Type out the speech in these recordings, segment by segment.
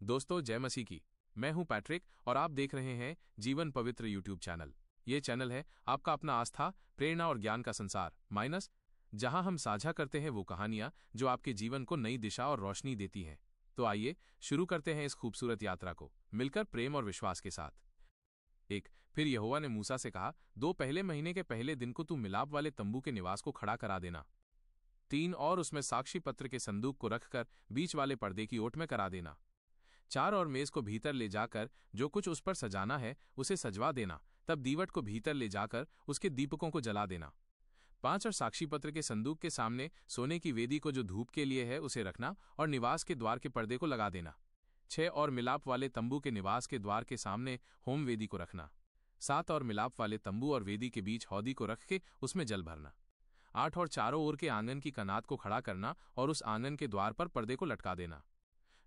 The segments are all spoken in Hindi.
दोस्तों, जय मसीह की। मैं हूं पैट्रिक और आप देख रहे हैं जीवन पवित्र यूट्यूब चैनल। ये चैनल है आपका अपना आस्था, प्रेरणा और ज्ञान का संसार माइनस, जहां हम साझा करते हैं वो कहानियां जो आपके जीवन को नई दिशा और रोशनी देती हैं। तो आइए शुरू करते हैं इस खूबसूरत यात्रा को मिलकर प्रेम और विश्वास के साथ। फिर यहोवा ने मूसा से कहा, 2 पहले महीने के पहले दिन को तू मिलाप वाले तंबू के निवास को खड़ा करा देना। 3 और उसमें साक्षी पत्र के संदूक को रखकर बीच वाले पर्दे की ओट में करा देना। 4 और मेज को भीतर ले जाकर जो कुछ उस पर सजाना है उसे सजवा देना। तब दीवट को भीतर ले जाकर उसके दीपकों को जला देना। 5 और साक्षी पत्र के संदूक के सामने सोने की वेदी को जो धूप के लिए है उसे रखना और निवास के द्वार के पर्दे को लगा देना। 6 और मिलाप वाले तंबू के निवास के द्वार के सामने होम वेदी को रखना। 7 और मिलाप वाले तंबू और वेदी के बीच हौदी को रख के उसमें जल भरना। 8 और चारों ओर के आंगन की कनात को खड़ा करना और उस आंगन के द्वार पर पर्दे को लटका देना।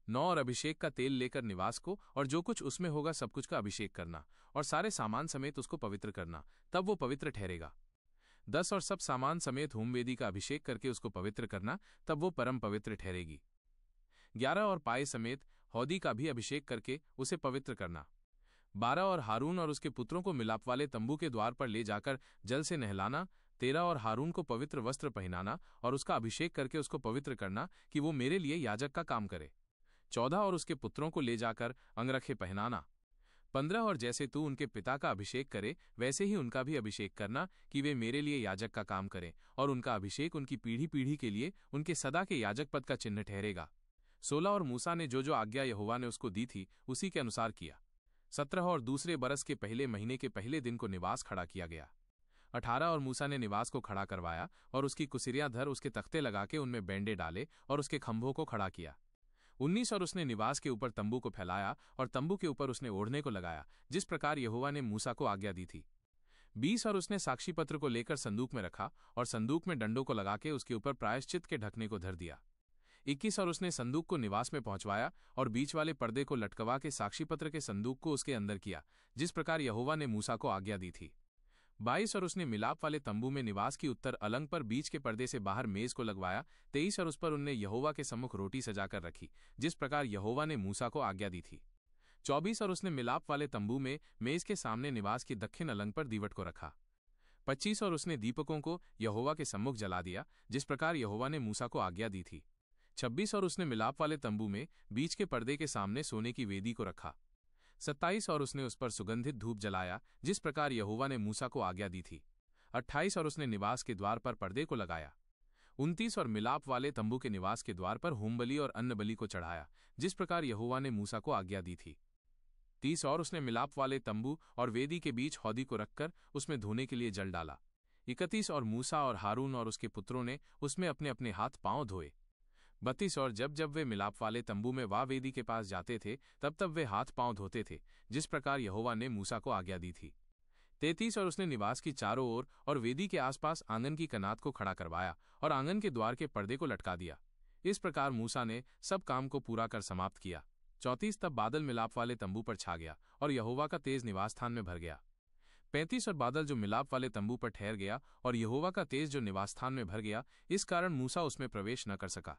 9 और अभिषेक का तेल लेकर निवास को और जो कुछ उसमें होगा सब कुछ का अभिषेक करना और सारे सामान समेत उसको पवित्र करना, तब वो पवित्र ठहरेगा। 10 और सब सामान समेत होमवेदी का अभिषेक करके उसको पवित्र करना, तब वो परम पवित्र ठहरेगी। 11 और पाए समेत हौदी का भी अभिषेक करके उसे पवित्र करना। 12 और हारून और उसके पुत्रों को मिलाप वाले तंबू के द्वार पर ले जाकर जल से नहलाना। 13 और हारून को पवित्र वस्त्र पहनाना और उसका अभिषेक करके उसको पवित्र करना कि वो मेरे लिए याजक का काम करे। 14 और उसके पुत्रों को ले जाकर अंगरखे पहनाना। 15 और जैसे तू उनके पिता का अभिषेक करे वैसे ही उनका भी अभिषेक करना कि वे मेरे लिए याजक का काम करें, और उनका अभिषेक उनकी पीढ़ी पीढ़ी के लिए उनके सदा के याजक पद का चिन्ह ठहरेगा। 16 और मूसा ने जो आज्ञा यहोवा ने उसको दी थी उसी के अनुसार किया। 17 और दूसरे बरस के पहले महीने के पहले दिन को निवास खड़ा किया गया। 18 और मूसा ने निवास को खड़ा करवाया और उसकी कुसिरियां धर उसके तख्ते लगा के उनमें बैंडे डाले और उसके खंभों को खड़ा किया। 19 और उसने निवास के ऊपर तंबू को फैलाया और तंबू के ऊपर उसने ओढ़ने को लगाया, जिस प्रकार यहोवा ने मूसा को आज्ञा दी थी। 20 और उसने साक्षी पत्र को लेकर संदूक में रखा और संदूक में डंडों को लगा के उसके ऊपर प्रायश्चित के ढकने को धर दिया। 21 और उसने संदूक को निवास में पहुंचवाया और बीच वाले पर्दे को लटकवा के साक्षी पत्र के संदूक को उसके अंदर किया, जिस प्रकार यहोवा ने मूसा को आज्ञा दी थी। 22 और उसने मिलाप वाले तंबू में निवास की उत्तर अलंग पर बीच के पर्दे से बाहर मेज को लगवाया। 23 और उस पर उनने यहोवा के सम्मुख रोटी सजाकर रखी, जिस प्रकार यहोवा ने मूसा को आज्ञा दी थी। 24 और उसने मिलाप वाले तंबू में मेज के सामने निवास की दक्षिण अलंग पर दीवट को रखा। 25 और उसने दीपकों को यहोवा के सम्मुख जला दिया, जिस प्रकार यहोवा ने मूसा को आज्ञा दी थी। 26 और उसने मिलाप वाले तंबू में बीच के पर्दे के सामने सोने की वेदी को रखा। 27 और उसने उस पर सुगंधित धूप जलाया, जिस प्रकार यहोवा ने मूसा को आज्ञा दी थी। 28 और उसने निवास के द्वार पर पर्दे को लगाया। 29 और मिलाप वाले तंबू के निवास के द्वार पर होमबलि और अन्नबलि को चढ़ाया, जिस प्रकार यहोवा ने मूसा को आज्ञा दी थी। 30 और उसने मिलाप वाले तंबू और वेदी के बीच हौदी को रखकर उसमें धोने के लिए जल डाला। 31 और मूसा और हारून और उसके पुत्रों ने उसमें अपने अपने हाथ पांव धोए। 32 और जब जब वे मिलाप वाले तंबू में वा वेदी के पास जाते थे तब तब वे हाथ पांव धोते थे, जिस प्रकार यहोवा ने मूसा को आज्ञा दी थी। 33 और उसने निवास की चारों ओर और वेदी के आसपास आंगन की कनात को खड़ा करवाया और आंगन के द्वार के पर्दे को लटका दिया। इस प्रकार मूसा ने सब काम को पूरा कर समाप्त किया। 34 तब बादल मिलाप वाले तंबू पर छा गया और यहोवा का तेज निवास स्थान में भर गया। 35 और बादल जो मिलाप वाले तंबू पर ठहर गया और यहोवा का तेज जो निवास स्थान में भर गया, इस कारण मूसा उसमें प्रवेश न कर सका।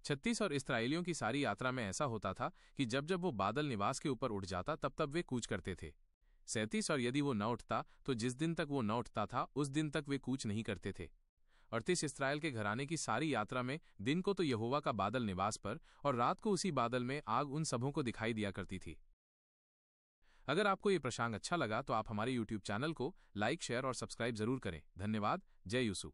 36 और इस्राएलियों की सारी यात्रा में ऐसा होता था कि जब जब वो बादल निवास के ऊपर उठ जाता तब तब वे कूच करते थे। 37 और यदि वो न उठता तो जिस दिन तक वो न उठता था उस दिन तक वे कूच नहीं करते थे। 38 इस्राएल के घराने की सारी यात्रा में दिन को तो यहोवा का बादल निवास पर और रात को उसी बादल में आग उन सबों को दिखाई दिया करती थी। अगर आपको ये प्रसंग अच्छा लगा तो आप हमारे YouTube चैनल को लाइक, शेयर और सब्सक्राइब जरूर करें। धन्यवाद। जय यीशु।